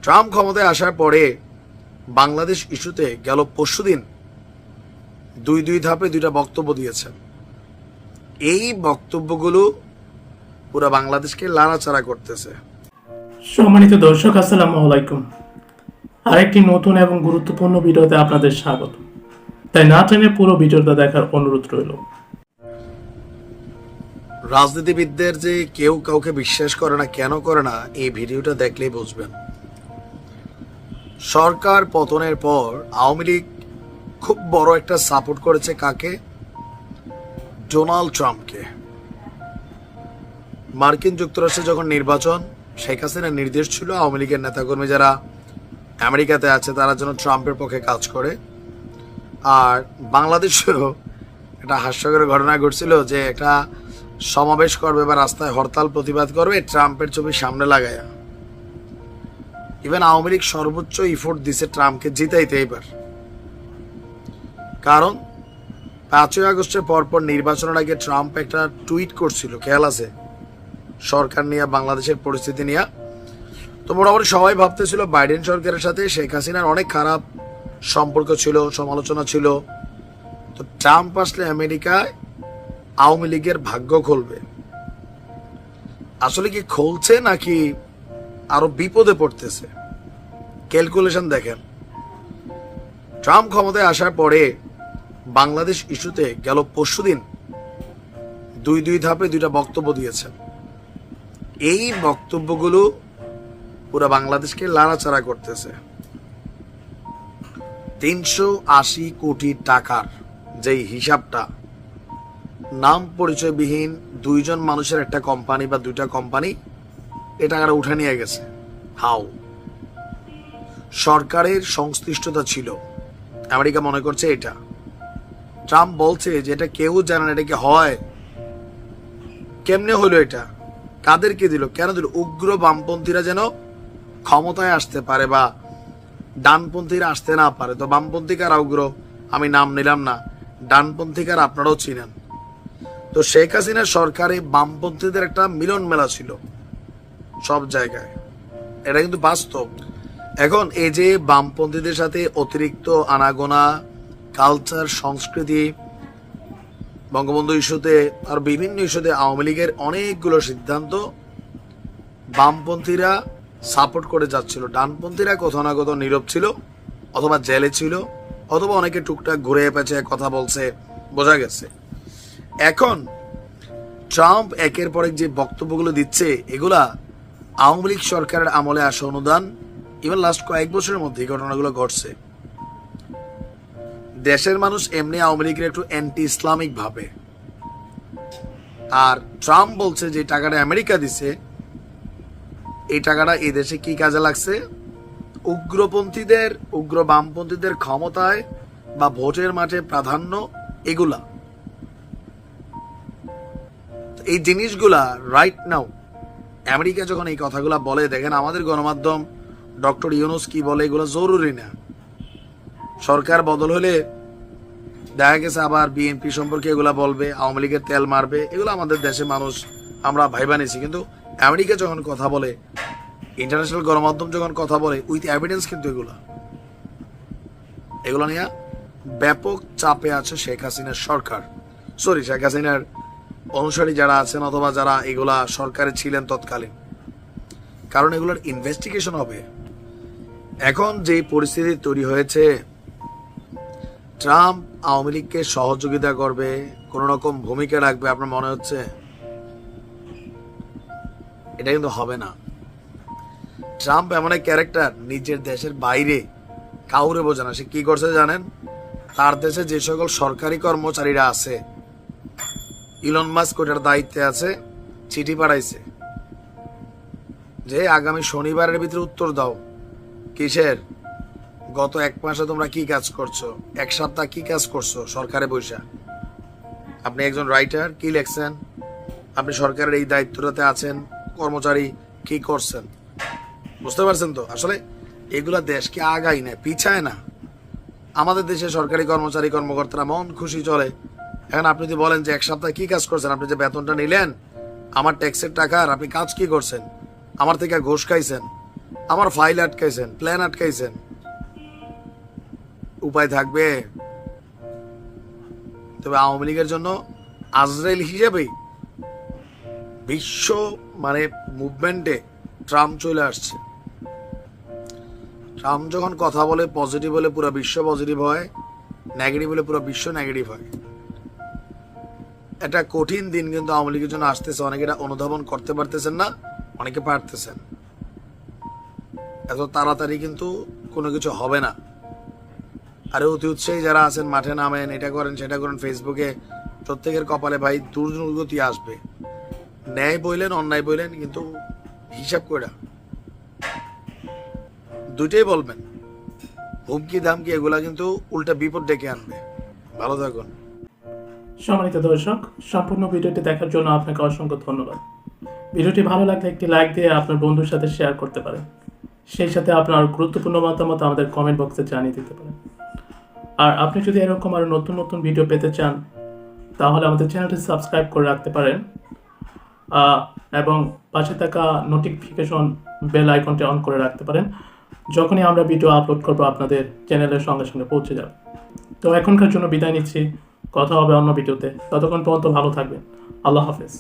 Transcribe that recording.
Trump ক্ষমতায় আসার পরে বাংলাদেশ ইস্যুতে গেল পরশুদিন দুই ধাপে দুইটা বক্তব্য দিয়েছেন। এই বক্তব্যগুলো পুরো বাংলাদেশকে লাড়াচাড়া করতেছে। সম্মানিত দর্শক, আসসালামু আলাইকুম। আরেকটি নতুন এবং গুরুত্বপূর্ণ ভিডিওতে আপনাদের স্বাগত। তাই না টেনে পুরো ভিডিওটা দেখার অনুরোধ রইল। রাজনীতিবিদদের যে কেউ কাউকে বিশ্বাস করে না, কেন করে না, এই ভিডিওটা দেখলেই বুঝবেন। সরকার পতনের পর আওয়ামী লীগ খুব বড় একটা সাপোর্ট করেছে কাকে? ডোনাল্ড ট্রাম্পকে। মার্কিন যুক্তরাষ্ট্রে যখন নির্বাচন, শেখ হাসিনার নির্দেশ ছিল আওয়ামী লীগের নেতাকর্মী যারা আমেরিকাতে আছে তারা যেন ট্রাম্পের পক্ষে কাজ করে। আর বাংলাদেশেও একটা হাস্যকর ঘটনা ঘটছিল যে একটা সমাবেশ করবে বা রাস্তায় হরতাল প্রতিবাদ করবে ট্রাম্পের ছবি সামনে লাগায়া। ইভেন আওয়ামী লীগ সর্বোচ্চ ইফোর্ট দিছে ট্রাম্পকে জিতাইতে এবার। কারণ 5ই আগস্টের পরপর নির্বাচনের আগে ট্রাম্প একটা টুইট করছিল, খেয়াল আছে, সরকার নিয়ে, বাংলাদেশের পরিস্থিতি নিয়ে। তো মোটামুটি সবাই ভাবতেছিল বাইডেন সরকারের সাথে শেখ হাসিনার অনেক খারাপ সম্পর্ক ছিল, সমালোচনা ছিল। তো ট্রাম্প আসলে আমেরিকায় আওয়ামী লীগের ভাগ্য খুলবে। আসলে কি খুলছে নাকি আরো বিপদে পড়তেছে? ক্যালকুলেশন দেখেন। ট্রাম্প ক্ষমতায় আসার পরে বাংলাদেশ ইস্যুতে গেল পরশুদিন দুই ধাপে দুইটা বক্তব্য দিয়েছেন। এই বক্তব্যগুলো পুরো বাংলাদেশকে লাড়াচাড়া করতেছে। 380 কোটি টাকার যেই হিসাবটা নাম পরিচয়বিহীন দুইজন মানুষের একটা কোম্পানি বা দুইটা কোম্পানি এ টাকাটা উঠে নিয়ে গেছে। হাউ? সরকারের সংশ্লিষ্টতা ছিল, আমেরিকা মনে করছে এটা। ট্রাম্প বলছে যে এটা কেউ জানে না, এটা কি হয়, কেমনে হলো, এটা কাদেরকে দিল, কেন দিল? উগ্র বামপন্থীরা যেন ক্ষমতায় আসতে পারে বা ডানপন্থীরা আসতে না পারে। তো বামপন্থী কার উগ্র আমি নাম নিলাম না, ডানপন্থী কার আপনারাও চিনেন। তো শেখ হাসিনার সরকারে বামপন্থীদের একটা মিলন মেলা ছিল সব জায়গায়, এটা কিন্তু বাস্তব। এখন এই যে বামপন্থীদের সাথে অতিরিক্ত আনাগোনা, কালচার, সংস্কৃতি, বঙ্গবন্ধু ইস্যুতে আর বিভিন্ন ইস্যুতে আওয়ামী লীগের অনেকগুলো সিদ্ধান্ত বামপন্থীরা সাপোর্ট করে যাচ্ছিল। ডানপন্থীরা কোথাও না কোথাও নীরব ছিল, অথবা জেলে ছিল, অথবা অনেকে টুকটাক ঘুরে পেঁচে কথা বলছে, বোঝা গেছে। এখন ট্রাম্প একের পর এক যে বক্তব্যগুলো দিচ্ছে, এগুলা আওয়ামী লীগ সরকারের আমলে আসা অনুদান। ইভেন লাস্ট কয়েক বছরের মধ্যে এই ঘটনাগুলো ঘটছে। দেশের মানুষ এমনি আওয়ামী লীগের একটু অ্যান্টি ইসলামিক ভাবে। আর ট্রাম্প বলছে যে টাকাটা আমেরিকা দিছে, এই টাকাটা এই দেশে কি কাজে লাগছে? উগ্রপন্থীদের, উগ্র বামপন্থীদের ক্ষমতায় বা ভোটের মাঠে প্রাধান্য, এগুলা, এই জিনিসগুলা রাইট নাও আমেরিকা যখন এই কথাগুলা বলে, দেখেন আমাদের গণমাধ্যম ডক্টর ইউনুস কি বলে, এগুলো জরুরি না। সরকার বদল হলে দেখা গেছে আবার বিএনপি সম্পর্কে এগুলা বলবে, আওয়ামী লীগের তেল মারবে, এগুলো আমাদের দেশের মানুষ আমরা ভাইবা নিছি। কিন্তু আমেরিকা যখন কথা বলে, ইন্টারন্যাশনাল গণমাধ্যম যখন কথা বলে, উইথ এভিডেন্স, কিন্তু এগুলো নিয়ে ব্যাপক চাপে আছে শেখ হাসিনার সরকার, শেখ হাসিনার অনুসারী যারা আছেন অথবা যারা এগুলা সরকারে ছিলেন তৎকালীন। কারণ এগুলোর ইনভেস্টিগেশন হবে। এখন যে পরিস্থিতি তৈরি হয়েছে, ট্রাম্প আওয়ামী লীগকে সহযোগিতা করবে, কোন রকম ভূমিকা রাখবে, আপনার মনে হচ্ছে? এটা কিন্তু হবে না। ট্রাম্প এমন এক ক্যারেক্টার, নিজের দেশের বাইরে কাউরে বোঝে না। সে কি করছে জানেন? তার দেশে যে সকল সরকারি কর্মচারীরা আছে, ইলন মাস্ক ওটার দায়িত্বে আছে, চিঠি পাঠাইছে যে আগামী শনিবারের ভিতরে উত্তর দাও। কিসের? গত 1 মাসে তোমরা কি কাজ করছো, 1 সপ্তাহ কি কাজ করছো সরকারে বৈশা? আপনি একজন রাইটার, কি লেখছেন? আপনি সরকারের এই দায়িত্বটাতে আছেন, কর্মচারী কি করছেন? বুঝতে পারছেন তো? আসলে এগুলা দেশকে আগায় না, পিছায় না। আমাদের দেশে সরকারি কর্মচারী কর্মকর্তারা মন খুশি চলে। এখন আপনি যদি বলেন যে 1 সপ্তাহ কি কাজ করছেন, আপনি যে বেতনটা নিলেন আমার ট্যাক্সের টাকার, আপনি কাজ কি করছেন? আমার থেকে ঘুষ খাইছেন, আমার ফাইল আটকাইছেন, প্ল্যান আটকাইছেন, উপায় থাকবে? তবে আওয়ামী লীগের জন্য আজরাইল হিসেবেই বিশ্ব মানে মুভমেন্টে ট্রাম্প চলে আসছে। ট্রাম্প যখন কথা বলে পজিটিভ হলে পুরো বিশ্ব পজিটিভ হয়, নেগেটিভ হলে পুরো বিশ্ব নেগেটিভ হয়। এটা কঠিন দিন কিন্তু আওয়ামী লীগের জন্য আসতেছে। অনেকে এটা অনুধাবন করতে পারতেছেন না, অনেকে পারতেছেন। এত তাড়াতাড়ি কিন্তু কোনো কিছু হবে না। আর অতি উৎসাহী যারা আছেন, মাঠে নামেন, এটা করেন সেটা করেন, ফেসবুকে, প্রত্যেকের কপালে ভাই দুর্গতি আসবে। ন্যায় বইলেন অন্যায় বইলেন, কিন্তু হিসাব করে দুইটাই বলবেন। হুমকি ধামকি এগুলা কিন্তু উল্টা বিপদ ডেকে আনবে। ভালো থাকুন। সম্মানিত দর্শক, সম্পূর্ণ ভিডিওটি দেখার জন্য আপনাকে অসংখ্য ধন্যবাদ। ভিডিওটি ভালো লাগলে একটি লাইক দিয়ে আপনার বন্ধুর সাথে শেয়ার করতে পারেন। সেই সাথে আপনার গুরুত্বপূর্ণ মতামত আমাদের কমেন্ট বক্সে জানিয়ে দিতে পারেন। আর আপনি যদি এরকম আরও নতুন নতুন ভিডিও পেতে চান, তাহলে আমাদের চ্যানেলটি সাবস্ক্রাইব করে রাখতে পারেন এবং পাশে থাকা নোটিফিকেশন বেল আইকনটি অন করে রাখতে পারেন। যখনই আমরা ভিডিও আপলোড করবো আপনাদের চ্যানেলের সঙ্গে সঙ্গে পৌঁছে যাবে। তো এখনকার জন্য বিদায় নিচ্ছি, কথা হবে অন্য ভিডিওতে। ততক্ষণ পর্যন্ত ভালো থাকবেন। আল্লাহ হাফেজ।